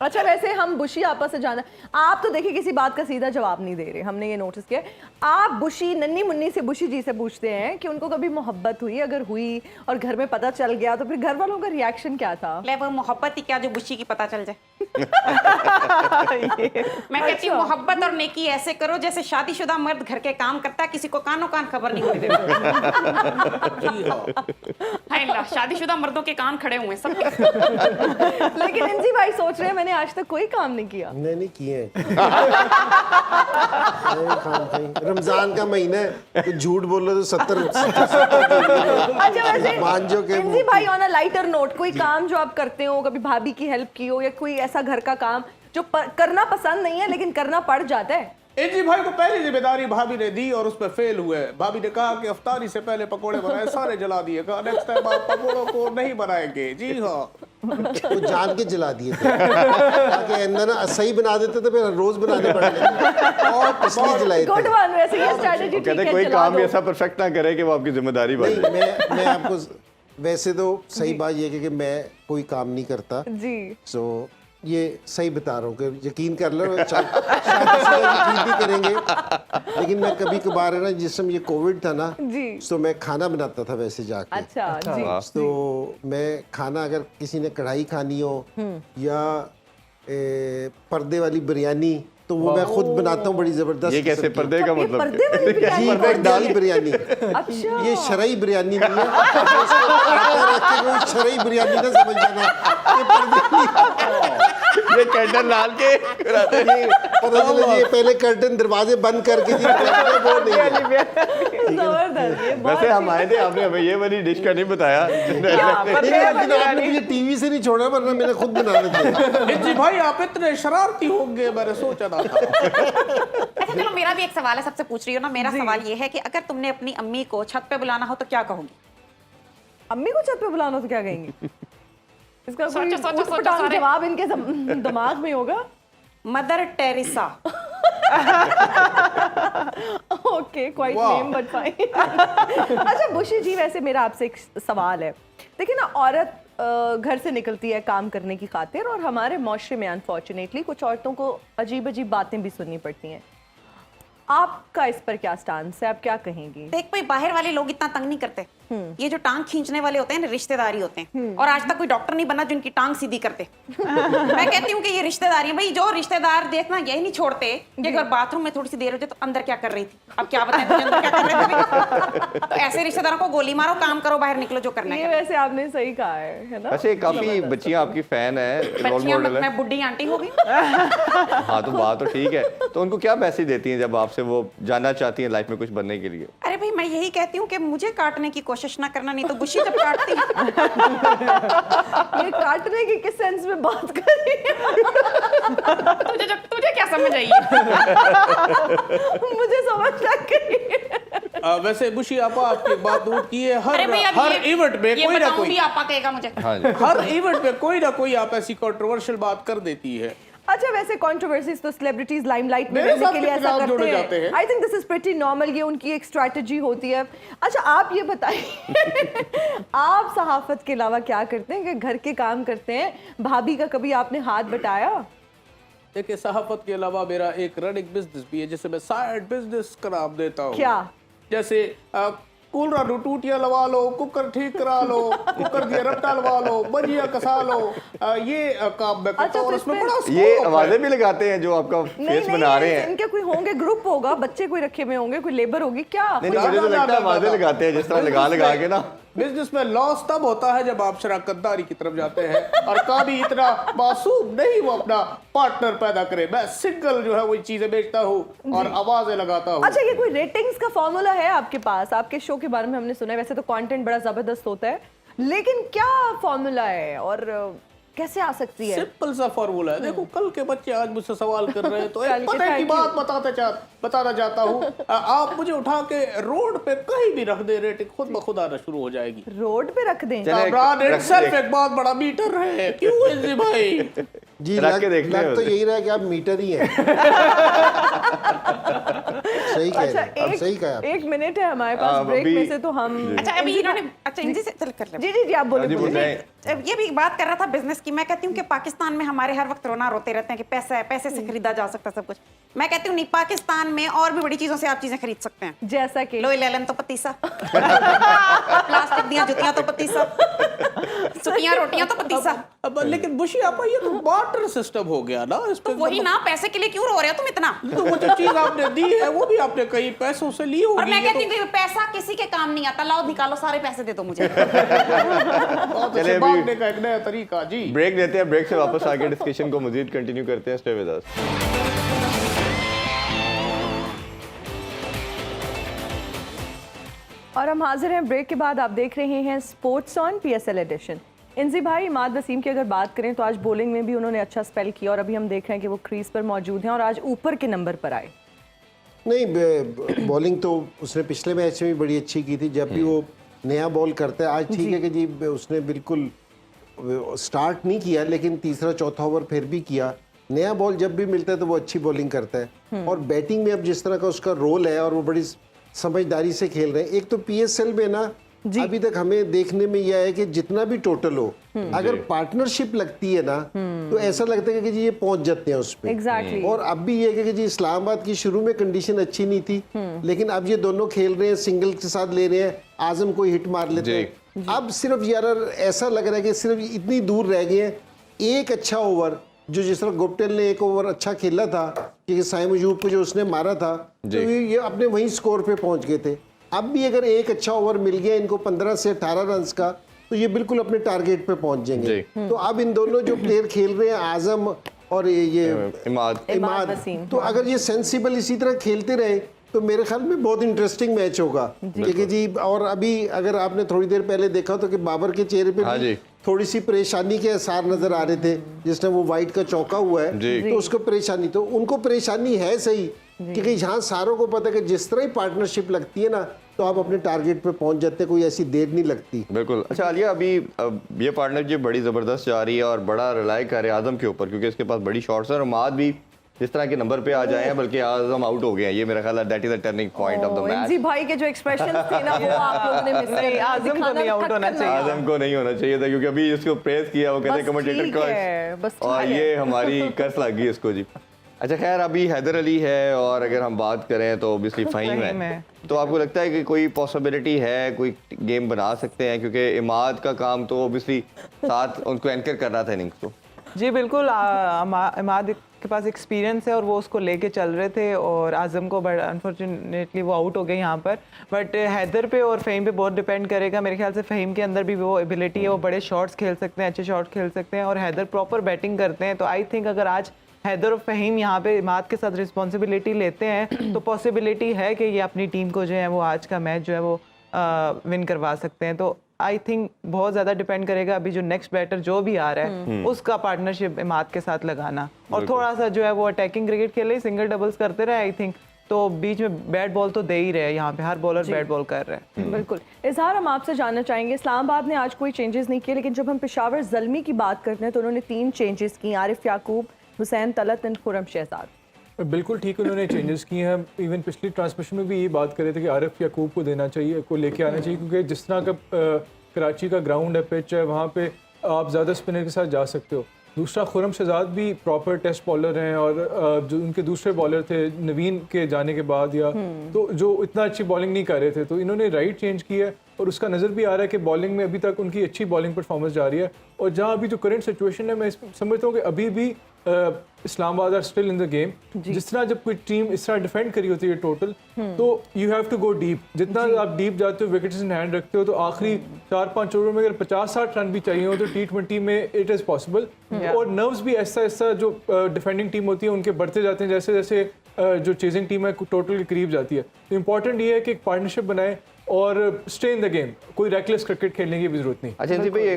अच्छा, वैसे हम बुशी आपा से जाना, आप तो देखिए किसी बात का सीधा जवाब नहीं दे रहे, हमने ये नोटिस किया। आप बुशी नन्ही मुन्नी से बुशी जी से पूछते हैं कि उनको कभी मोहब्बत हुई, अगर हुई और घर में पता चल गया तो फिर घर वालों का रिएक्शन क्या था? ले वो मोहब्बत ही क्या जो बुशी की पता चल जाए। मैं कहती हूँ मोहब्बत और नेकी ऐसे करो जैसे शादीशुदा मर्द घर के काम करता है, किसी को कानों कान खबर नहीं होने देता। जी हाँ। हाय अल्लाह, शादीशुदा मर्दों के कान खड़े हुए हैं सबके। लेकिन इनसी भाई सोच रहे हैं मैंने आज तक कोई काम नहीं किया। नहीं किए हैं। रमजान का महीना है तो झूठ बोलो तो 70 अच्छा, वैसे मान जो के इनसी भाई ऑन अ लाइटर नोट, कोई काम जो आप करते हो, कभी भाभी की हेल्प की हो या कोई ऐसा घर का काम जो करना पसंद नहीं है लेकिन करना पड़ जाता है? जी भाई को पहली जिम्मेदारी भाभी ने दी और उस पर फेल हुए। भाभी ने कहा कि अफ्तारी से पहले पकोड़े बनाए, सारे जला दिए। कहा नेक्स्ट टाइम आप पकोड़ों को नहीं बनाएंगे। जी हाँ। वो जान के जला दिए थे ताकि अंदर ना सही बना देते तो फिर रोज बनाने पड़ते और इसलिए जलाए गुड थे। वन, वैसे ये स्ट्रेटजी वो ठीक कहते है, कोई चला काम दो। ऐसा परफेक्ट ना करे कि वो आपकी जिम्मेदारी बन नहीं जाए। मैं आपको वैसे तो सही बात ये है कि मैं कोई काम नहीं करता। जी सो ये सही बता रहा हूँ कि यकीन कर लो, यकीन भी करेंगे। लेकिन मैं कभी कभार है ना, जिस समय ये कोविड था ना, जी। तो मैं खाना बनाता था वैसे जाके। अच्छा जी। तो मैं खाना अगर किसी ने कढ़ाई खानी हो या पर्दे वाली बिरयानी तो वो मैं खुद बनाता हूँ बड़ी जबरदस्त। ये कैसे किस्म की। पर्दे का ये मतलब पर्दे वाली बिरयानी? जी, पर्दे वाली बिरयानी। अच्छा, ये शरई बिरयानी नहीं है। इसको आटा रख के कोई शरई बिरयानी ना समझ जाना। ये पर्दे ये कैंडल लाल के पता चले ये पहले कर्टन दरवाजे बंद करके जी वो नहीं है। जबरदस्त, ये बहुत वैसे हम आए थे, आपने हमें ये वाली डिश का नहीं बताया। नहीं, लेकिन आपने मुझे टीवी से नहीं छोड़ा वरना मैंने खुद बनाने थे। जी भाई आप इतने शरारती होंगे मैंने सोचा ना था। अच्छा चलो, मेरा भी एक सवाल है, सबसे पूछ रही हो ना। मेरा सवाल ये है कि अगर तुमने अपनी अम्मी को छत पे बुलाना हो तो क्या कहोगी? अम्मी को छत पे बुलाना हो तो क्या कहेंगी? इसका कोई सोचो, सोचो, ऊटपटांग सारे। जवाब इनके दिमाग में होगा। Mother Teresa. ओके, क्वाइट वाह। Name but fine. अच्छा बुशी जी, वैसे मेरा आपसे एक सवाल है। देखिए ना, औरत घर से निकलती है काम करने की खातिर और हमारे माशरे में अनफॉर्चुनेटली कुछ औरतों को अजीब अजीब बातें भी सुननी पड़ती हैं। आपका इस पर क्या स्टांस है, आप क्या कहेंगी? देख भाई, बाहर वाले लोग इतना तंग नहीं करते। ये जो टांग खींचने वाले होते हैं ना, रिश्तेदारी होते हैं। और आज तक कोई डॉक्टर नहीं बना जिनकी टांग सीधी करते। मैं कहती हूँ कि ये रिश्तेदारी है भाई। जो रिश्तेदार देखना यही नहीं छोड़ते कि अगर बाथरूम में थोड़ी सी देर हो जाए तो अंदर क्या कर रही थी, अब क्या बताएं तुझे अंदर क्या कर रहे थे। तो ऐसे रिश्तेदारों को गोली मारो, काम करो, बाहर निकलो, जो करना ये है। वैसे आपने सही कहा है ना? वैसे काफी बच्चियां आपकी फैन है, रोल बच्चियां, मॉडल है। मैं बुढ़ी आंटी हो गई। हाँ तो बात तो ठीक है। तो उनको क्या मैसेज देती हैं जब आपसे वो जानना चाहती हैं लाइफ में कुछ बनने के लिए? अरे भाई, मैं यही कहती हूँ कि मुझे काटने की कोशिश ना करना, नहीं तो बुशी जब काटती है। ये काटने की किस सेंस में बात कर रही है? तुझे क्या समझ आई? मुझे समझ लग गई। वैसे बुशी आपा आपकी बात नोट की है। अरे भाई, अब हर ये- इवेंट में ये कोई ना बताऊं कोई भी आपा कहेगा मुझे। हाँ जी। हर इवेंट में कोई ना कोई आप ऐसी कंट्रोवर्शियल बात कर देती है। अच्छा, वैसे कंट्रोवर्सीज तो सेलिब्रिटीज लाइमलाइट में मेरे रहने साथ के लिए कितने ऐसा नाम जोड़े करते जाते हैं। हैं? I think this is pretty normal, ये उनकी एक स्ट्रैटेजी होती है। अच्छा, आप ये बताइए आप सहाफत के अलावा क्या करते हैं? कि घर के काम करते हैं, भाभी का कभी आपने हाथ बटाया? देखिए, सहाफत के अलावा मेरा एक रनिंग बिजनेस भी है, जिसे मैं साइड बिजनेस का नाम देता हूँ। क्या? जैसे कूलर टूटियां लगा लो, कुकर ठीक करा लो, कुकर दिया रट्टा लगा लो, बजिया कसा लो, ये काम मैं करता अच्छा, हूँ। तो और इसमें इसमें- बड़ा ये scope है। आवाजें भी लगाते हैं जो आपका फेस बना रहे हैं। इनके कोई होंगे, ग्रुप होगा, बच्चे कोई रखे हुए होंगे, कोई लेबर होगी क्या? नहीं नहीं, मुझे तो लगता है आवाजें लगाते हैं जिस तरह लगा के ना। बिजनेस में लॉस तब होता है जब आप शराकतदारी की तरफ जाते हैं, और कभी इतना मासूम नहीं वो अपना पार्टनर पैदा करे। मैं सिंगल जो है वही चीजें बेचता हूँ और आवाजें लगाता हूँ। अच्छा, ये कोई रेटिंग्स का फॉर्मूला है आपके पास? आपके शो के बारे में हमने सुना है, वैसे तो कंटेंट बड़ा जबरदस्त होता है, लेकिन क्या फॉर्मूला है और कैसे आ सकती है? सिंपल सा फॉर्मूला है। देखो, कल के बच्चे आज मुझसे सवाल कर रहे हैं, तो कल एक के पते की thank बात you। बताना चाहता हूँ। आप मुझे उठा के रोड पे कहीं भी रख दे, रेटिंग खुद ब खुद आना शुरू हो जाएगी। रोड पे रख दें? चले, कामरान रख इटसेल्फ दे। एक बहुत बड़ा मीटर है। क्यों इंजी भाई? जी, रख के देख ले लग तो उसे। यही रहा है कि आप मीटर ही हैं। सही कह अच्छा, रहे हैं, अब सही कहा आप। एक मिनट है हमारे पास हाँ, ब्रेक अभी- में से, तो हम अच्छा, अभी इन्होंने अच्छा इनजी से चल कर ले। जी जी जी, आप जी, बोले बोलें। अब ये भी बात कर रहा था बिजनेस की। मैं कहती हूँ कि पाकिस्तान में हमारे हर वक्त रोना रोते रहते हैं कि पैसा है, पैसे से खरीदा जा सकता है सब कुछ। मैं कहती हूँ नहीं, पाकिस्तान में और भी बड़ी चीजों से आप चीजें खरीद सकते हैं। जैसा कि लोई लेलन तो पतीसा, प्लास्टिक दिया जुतियां तो पतीसा, सुखियां रोटियां तो पतीसा। अब लेकिन बुशी आपा, ये तो बार्टर सिस्टम हो गया ना। इस पे तो वही ना, पैसे के लिए क्यों रो रहे हो तुम इतना? तो वो जो चीज आपने दी है वो भी आपने कई पैसों से ली होगी। और मैं ये कहती हूँ कि पैसा किसी के काम नहीं आता। लाओ निकालो, सारे पैसे दे दो मुझे। बहुत चले अच्छे अभी- बांटने का एक नया तरीका। जी, ब्रेक लेते हैं, ब्रेक से वापस आके डिस्कशन को मजीद कंटिन्यू करते हैं। Stay with us. और हम हाजिर हैं ब्रेक के बाद। आप देख रहे हैं स्पोर्ट्स ऑन PSL एडिशन। इंजी भाई, इमाद वसीम की अगर बात करें तो आज बॉलिंग में भी उन्होंने अच्छा स्पेल किया, और अभी हम देख रहे हैं कि वो क्रीज पर मौजूद हैं और आज ऊपर के नंबर पर आए। नहीं, बॉलिंग तो उसने पिछले मैच में भी बड़ी अच्छी की थी। जब भी वो नया बॉल करता है, आज ठीक है कि जी उसने बिल्कुल स्टार्ट नहीं किया, लेकिन तीसरा चौथा ओवर फिर भी किया। नया बॉल जब भी मिलता है तो वो अच्छी बॉलिंग करता है। और बैटिंग में अब जिस तरह का उसका रोल है, और वो बड़ी समझदारी से खेल रहे हैं। एक तो PSL में ना अभी तक हमें देखने में यह है कि जितना भी टोटल हो, अगर पार्टनरशिप लगती है ना, तो ऐसा लगता है कि जी ये पहुंच जाते हैं उस पे। एग्जैक्टली। और अब भी ये है कि जी इस्लामाबाद की शुरू में कंडीशन अच्छी नहीं थी, लेकिन अब ये दोनों खेल रहे हैं, सिंगल के साथ ले रहे हैं, आजम को हिट मार लेते हैं। अब सिर्फ यार ऐसा लग रहा है कि सिर्फ इतनी दूर रह गए हैं। एक अच्छा ओवर, जो जिस तरह गुप्टेल ने एक ओवर अच्छा खेला था कि साइम अयूब को जो उसने मारा था, तो ये अपने वही स्कोर पे पहुंच गए थे। अब भी अगर एक अच्छा ओवर मिल गया इनको 15 से 18 रन का, तो ये बिल्कुल अपने टारगेट पे पहुंच जाएंगे। तो अब इन दोनों जो प्लेयर खेल रहे हैं, आजम और ये इमाद वसीम। तो अगर ये सेंसिबल इसी तरह खेलते रहे तो मेरे ख्याल में बहुत इंटरेस्टिंग मैच होगा। क्योंकि जी, और अभी अगर आपने थोड़ी देर पहले देखा तो कि बाबर के चेहरे पे भी थोड़ी सी परेशानी के आसार नजर आ रहे थे, जिसने वो वाइट का चौका हुआ है, तो उसको परेशानी, तो उनको परेशानी है सही, क्योंकि यहाँ सारों को पता है कि जिस तरह ही पार्टनरशिप लगती है ना, तो आप अपने टारगेट पे पहुंच जाते हैं, कोई ऐसी देर नहीं लगती। बिल्कुल। अच्छा आलिया, अभी ये पार्टनरशिप बड़ी ज़बरदस्त जा रही है और बड़ा रिलाई कर रहे हैं आजम के ऊपर, क्योंकि इसके पास बड़ी शॉट्स है और माद भी जिस तरह के नंबर पे आ जाए हैं, बल्कि आजम आउट हो गए हैं। ये मेरा ख्याल है that is the turning point of the match. इंजी भाई के जो एक्सप्रेशंस थे ना, वो आप लोगों ने मिस नहीं, आजम को नहीं आउट होना चाहिए। आजम को नहीं होना चाहिए था, क्योंकि अभी इसको प्रेस किया, वो कहते कमेंटेटर का, और ये हमारी कर्स लग गई इसको जी। अच्छा खैर, अभी हैदर अली है, और अगर हम बात करें तो ऑब्वियसली फ़हीम है। तो आपको लगता है कि कोई पॉसिबिलिटी है, कोई गेम बना सकते हैं? क्योंकि इमाद का काम तो ऑब्वियसली साथ उनको एंकर कर रहा था इनिंग्स को। जी बिल्कुल, इमाद के पास एक्सपीरियंस है और वो उसको लेके चल रहे थे, और आजम को बट अनफॉर्चुनेटली वो आउट हो गए यहाँ पर। बट हैदर पे और फ़हीम पे बहुत डिपेंड करेगा। मेरे ख्याल से फ़हीम के अंदर भी वो एबिलिटी है, वो बड़े शॉट्स खेल सकते हैं, अच्छे शॉट्स खेल सकते हैं, और हैदर प्रॉपर बैटिंग करते हैं। तो आई थिंक अगर आज हैदर और फ़हीम यहाँ पे इमाद के साथ रिस्पॉन्सिबिलिटी लेते हैं, तो पॉसिबिलिटी है कि ये अपनी टीम को जो है वो आज का मैच जो है वो विन करवा सकते हैं। तो आई थिंक बहुत ज़्यादा डिपेंड करेगा अभी जो नेक्स्ट बैटर जो भी आ रहा है उसका पार्टनरशिप इमाद के साथ लगाना, और थोड़ा सा जो है वो अटैकिंग क्रिकेट खेले, सिंगल डबल्स करते रहे। आई थिंक तो बीच में बैट बॉल तो दे ही रहे, यहाँ पे हर बॉलर बैट बॉल कर रहे हैं। बिल्कुल। इजहार, हम आपसे जानना चाहेंगे, इस्लामाबाद ने आज कोई चेंजेस नहीं किए, लेकिन जब हम पेशावर ज़ल्मी की बात करते हैं तो उन्होंने 3 चेंजेस की। आरिफ याकूब, हुसैन तलत एंड खुरम शहजाद। बिल्कुल ठीक, उन्होंने चेंजेस किए हैं। इवन पिछली ट्रांसमिशन में भी ये बात कर रहे थे कि आरिफ याकूब को देना चाहिए, को लेके आना चाहिए, क्योंकि जिस तरह का कराची का ग्राउंड है, पिच है, वहाँ पे आप ज़्यादा स्पिनर के साथ जा सकते हो। दूसरा, खुरम शहजाद भी प्रॉपर टेस्ट बॉलर हैं, और जो उनके दूसरे बॉलर थे नवीन के जाने के बाद, या तो जो इतना अच्छी बॉलिंग नहीं कर रहे थे, तो इन्होंने राइट चेंज किया है, और उसका नज़र भी आ रहा है कि बॉलिंग में अभी तक उनकी अच्छी बॉलिंग परफॉर्मेंस जा रही है। और जहाँ अभी जो करंट सिचुएशन है, मैं समझता हूँ कि अभी भी Islamabad are still in the game. जिस तरह जब कोई टीम इस तरह डिफेंड करी होती है टोटल, तो you have to go deep. जितना आप डीप जाते हो, विकेट्स इन हैंड रखते हो, तो आखिरी 4-5 ओवर में अगर 50-60 रन भी चाहिए हो तो T20 में इट इज़ पॉसिबल। और नर्व्स भी ऐसा ऐसा जो डिफेंडिंग टीम होती है उनके बढ़ते जाते हैं, जैसे जैसे जो चेजिंग टीम है टोटल के करीब जाती है। तो इंपॉर्टेंट ये है कि एक पार्टनरशिप बनाए और स्टे इन द गेम, कोई रेकलेस क्रिकेट खेलने की भी जरूरत नहीं। अच्छा जी भाई,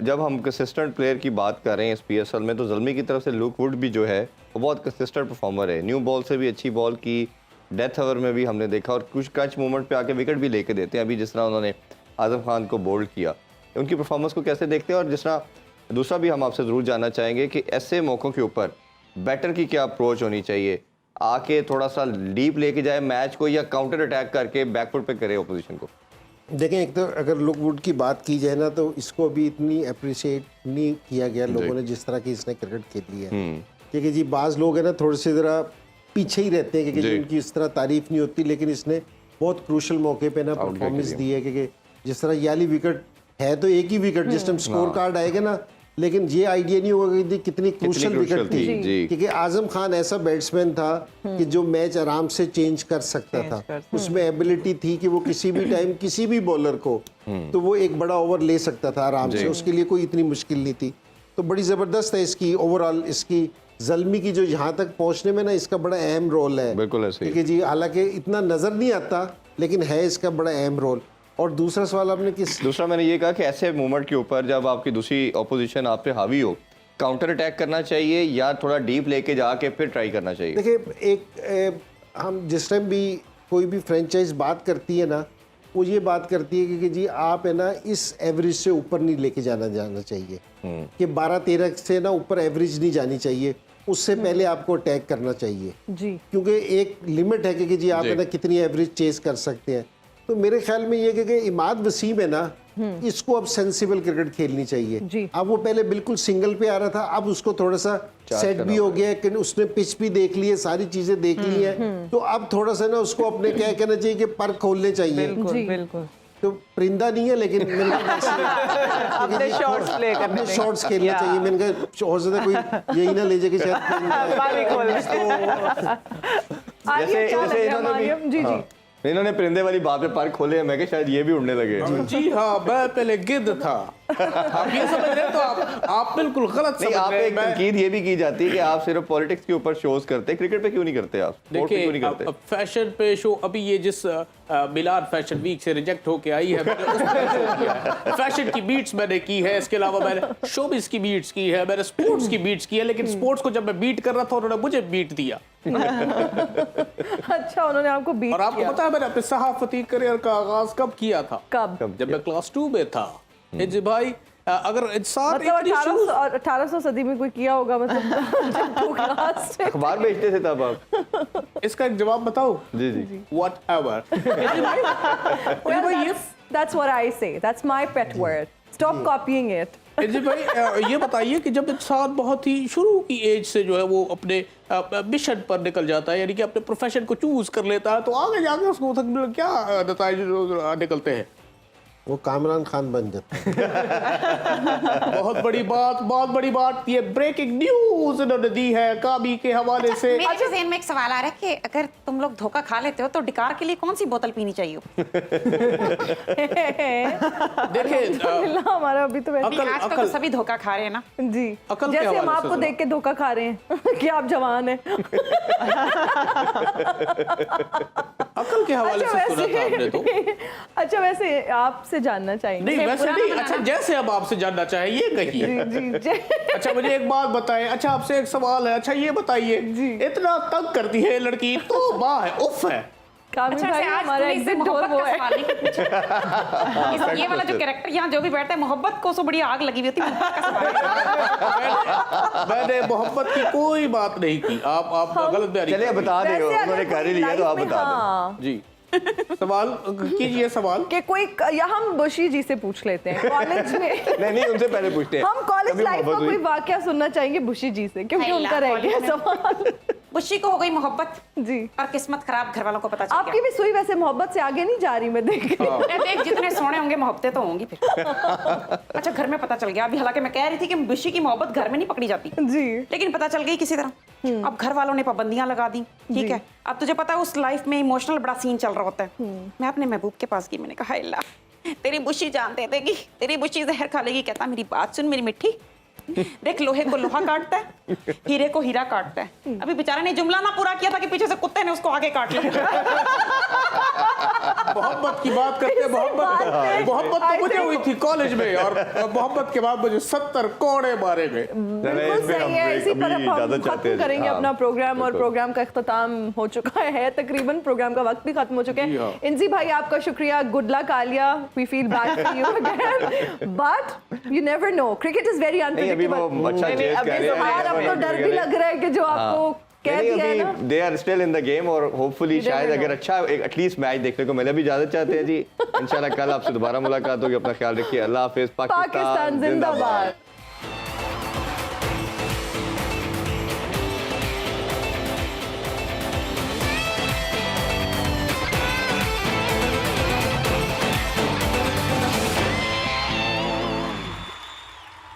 जब हम कंसिस्टेंट प्लेयर की बात कर रहे हैं इस PSL में, तो ज़ल्मी की तरफ से लुक वुड भी जो है वो बहुत कंसिस्टेंट परफॉर्मर है। न्यू बॉल से भी अच्छी बॉल की, डेथ ओवर में भी हमने देखा, और कुछ कच मूवमेंट पे आके विकेट भी लेके देते हैं। अभी जिस तरह उन्होंने आजम खान को बोल्ड किया, उनकी परफॉर्मेंस को कैसे देखते हैं? और जिस तरह दूसरा भी हम आपसे ज़रूर जानना चाहेंगे कि ऐसे मौक़ों के ऊपर बैटर की क्या अप्रोच होनी चाहिए, आके थोड़ा सा डीप लेके जाए मैच को, या काउंटर अटैक करके बैकफुट पे करे ओपोजिशन को? देखें, एक तो अगर लुक वुड की बात की जाए ना, तो इसको अभी इतनी अप्रिशिएट नहीं किया गया लोगों ने जिस तरह की इसने क्रिकेट खेली है। क्योंकि जी बाज़ लोग हैं ना थोड़े से ज़रा पीछे ही रहते हैं, क्योंकि उनकी इस तरह तारीफ नहीं होती, लेकिन इसने बहुत क्रूशल मौके पे ना परफॉर्मेंस दी है। क्योंकि जिस तरह ये वाली विकेट है, तो एक ही विकेट जिस टाइम स्कोर कार्ड आएगा ना, लेकिन ये आइडिया नहीं होगा कि कितनी क्रूशल विकेट थी। क्योंकि आजम खान ऐसा बैट्समैन था कि जो मैच आराम से चेंज कर सकता था। उसमें एबिलिटी थी कि वो किसी भी टाइम किसी भी बॉलर को तो वो एक बड़ा ओवर ले सकता था आराम से, उसके लिए कोई इतनी मुश्किल नहीं थी। तो बड़ी ज़बरदस्त है इसकी ओवरऑल, इसकी ज़ल्मी की जो यहाँ तक पहुँचने में ना इसका बड़ा अहम रोल है। बिल्कुल ऐसे ही जी, हालांकि इतना नज़र नहीं आता, लेकिन है इसका बड़ा अहम रोल। और दूसरा सवाल आपने किस? दूसरा मैंने ये कहा कि ऐसे मूवमेंट के ऊपर जब आपकी दूसरी ऑपोजिशन आप पे हावी हो, काउंटर अटैक करना चाहिए या थोड़ा डीप लेके जाके फिर ट्राई करना चाहिए? देखिए, हम जिस टाइम भी कोई भी फ्रेंचाइज बात करती है ना, वो ये बात करती है कि जी आप है ना इस एवरेज से ऊपर नहीं लेके जाना चाहिए, कि 12-13 से ना ऊपर एवरेज नहीं जानी चाहिए, उससे पहले आपको अटैक करना चाहिए जी, क्योंकि एक लिमिट है कि जी आप है ना कितनी एवरेज चेस कर सकते हैं। तो मेरे ख्याल में ये कि इमाद वसीम है ना, इसको अब सेंसिबल क्रिकेट खेलनी चाहिए। अब वो पहले बिल्कुल सिंगल पे आ रहा था, अब उसको थोड़ा सा सेट भी हो गया कि उसने पिच भी देख ली है, सारी चीजें देख ली है, तो अब थोड़ा सा ना उसको अपने क्या कहना चाहिए कि पर खोलने चाहिए। बिल्कुल तो परिंदा नहीं है, लेकिन अपने शॉट्स प्ले करने, अपने शॉट्स खेलना चाहिए। मैंने कहा हो सकता कोई यही ना ले जाए कि शायद इन्होंने परिंदे वाली बात पे पर खोले, मैं क्या शायद ये भी उड़ने लगे। जी हाँ, मैं पहले गिद्ध था। आप ये समझ रहे हैं, तो आप बिल्कुल गलत समझ रहे हैं। आप एक तनकीद ये भी की जाती है कि आप सिर्फ पॉलिटिक्स के ऊपर शोज करते हैं, क्रिकेट पे क्यों नहीं करते आप? देखिए, फैशन पे शो, अभी ये जिस मिलान फैशन वीक से रिजेक्ट होके आई है, मैंने उस पे शो किया है। फैशन की बीट्स मैंने की है, इसके अलावा मैंने शोबिस की बीट्स की है, मैंने स्पोर्ट्स की बीट्स की है, लेकिन स्पोर्ट्स को जब मैं बीट कर रहा था उन्होंने मुझे बीट दिया। अच्छा, उन्होंने आपको बीट और आपको पता है मैंने अपने सहाफती करियर का आगाज कब किया था? कब? जब मैं क्लास 2 में था। जी भाई, अगर इंसान मतलब 1800 सदी में कोई किया होगा, मतलब अखबार बेचते थे तब आप? इसका एक जवाब बताओ? जी जी, whatever। That's what I say. That's my pet word. Stop copying it. जी भाई, ये बताइए कि जब इंसान बहुत ही शुरू की एज से जो है वो अपने मिशन पर निकल जाता है, यानी कि अपने प्रोफेशन को चूज कर लेता है, तो आगे जाके उसको क्या नतीजे निकलते हैं? वो कामरान खान बन जाता है। बहुत बड़ी बात ये ब्रेकिंग न्यूज इन्होंने दी है काबी के हवाले से। मेरे ज़हन में एक सवाल आ रहा है कि अगर तुम लोग धोखा खा लेते हो तो डिकार के लिए कौन सी बोतल पीनी चाहिए? देखिए, हमारा अभी तो आजकल तो सभी धोखा खा रहे हैं ना जी, जैसे हम आपको देख के धोखा खा रहे हैं कि आप जवान हैं। अकल के हवाले से सुना था आपने तो। अच्छा, वैसे आपसे जानना चाहेंगे? नहीं वैसे नहीं, अच्छा जैसे अब आपसे जानना चाहे ये कहिए। जी। अच्छा मुझे एक बात बताएं, अच्छा आपसे एक सवाल है, अच्छा ये बताइए, इतना तंग करती है लड़की तो वाह है, उफ है, कामिल अच्छा भाई से आज हमारा तूने इससे एग्जिट डोर मोहब्बत वो का है। सवाल नहीं पूछा। ये वाला जो कैरेक्टर यहाँ जो भी बैठता है मोहब्बत को सो बड़ी आग लगी हुई होती है, मोहब्बत का सवाल है। मैंने मोहब्बत की कोई बात नहीं की, आप गलत बयानी चलिए कर रही बता दें, वैसे उन्होंने अगर कर ही कोई लिया तो आप लाइफ में, बता दें। हाँ, जी सवाल कीजिए सवाल। कि कोई या हम बुशी जी से पूछ लेते हैं कॉलेज में। नहीं उनसे पहले पूछते हैं, हम कॉलेज कभी लाइफ का मोहब्बत कोई हुई? वाकया सुनना चाहेंगे बुशी जी से, क्योंकि अल्लाह, उनका रह गया कॉलेज में। सवाल। बुशी को हो गई मोहब्बत जी, और किस्मत खराब घर वालों को पता चल आपकी गया। भी सुई वैसे मोहब्बत से आगे नहीं जा रही, मैं देख रही हूँ। अरे देख जितने सोने होंगे मोहब्बतें तो होंगी फिर। अच्छा घर में पता चल गया, अभी हालांकि मैं कह रही थी कि बुशी की मोहब्बत घर में नहीं पकड़ी जाती, जी, लेकिन पता चल गई किसी तरह। अब घर वालों ने पाबंदियां लगा दी, ठीक है। अब तुझे पता है उस लाइफ में इमोशनल बड़ा सीन चल रहा होता है। मैं अपने महबूब के पास गई, मैंने कहा अल्लाह तेरी बुशी जान दे देगी, तेरी बुशी जहर खा लेगी। कहता मेरी बात सुन मेरी मिट्टी, देख लोहे को लोहा काटता है, हीरे को हीरा काटता है। अभी बेचारे ने जुमला ना पूरा किया था कि पीछे से कुत्ते ने उसको आगे काट लिया। मोहब्बत की बात करते मोहब्बत तो मुझे हुई थी कॉलेज में, और मोहब्बत के बाद मुझे 70 कोड़े मारे गए। बिल्कुल इसमें सही है। हम इसी पर अभी अब इजाजत हम चाहते खत्म हैं। करेंगे हाँ, अपना प्रोग्राम, और बिल्कुल। प्रोग्राम का इख्तिताम हो चुका है तकरीबन, प्रोग्राम का वक्त भी खत्म हो चुका जी है। हाँ। इंजी भाई आपका शुक्रिया, good luck Alia, we feel bad for you again, but you never know, cricket is very नहीं अभी वो अनप्रेडिक्टेबल। अच्छा चेस कर रहे हैं, अब तो डर भी लग रहा है कि जो आपको कह दिया है ना। They are still in the game, और होपफुली You never शायद अगर know. अच्छा एक एटलीस्ट मैच देखने को मिले। भी इजाजत चाहते हैं जी, इंशाल्लाह कल आपसे दोबारा मुलाकात होगी। अपना ख्याल रखिए, अल्लाह हाफिज, पाकिस्तान जिंदाबाद।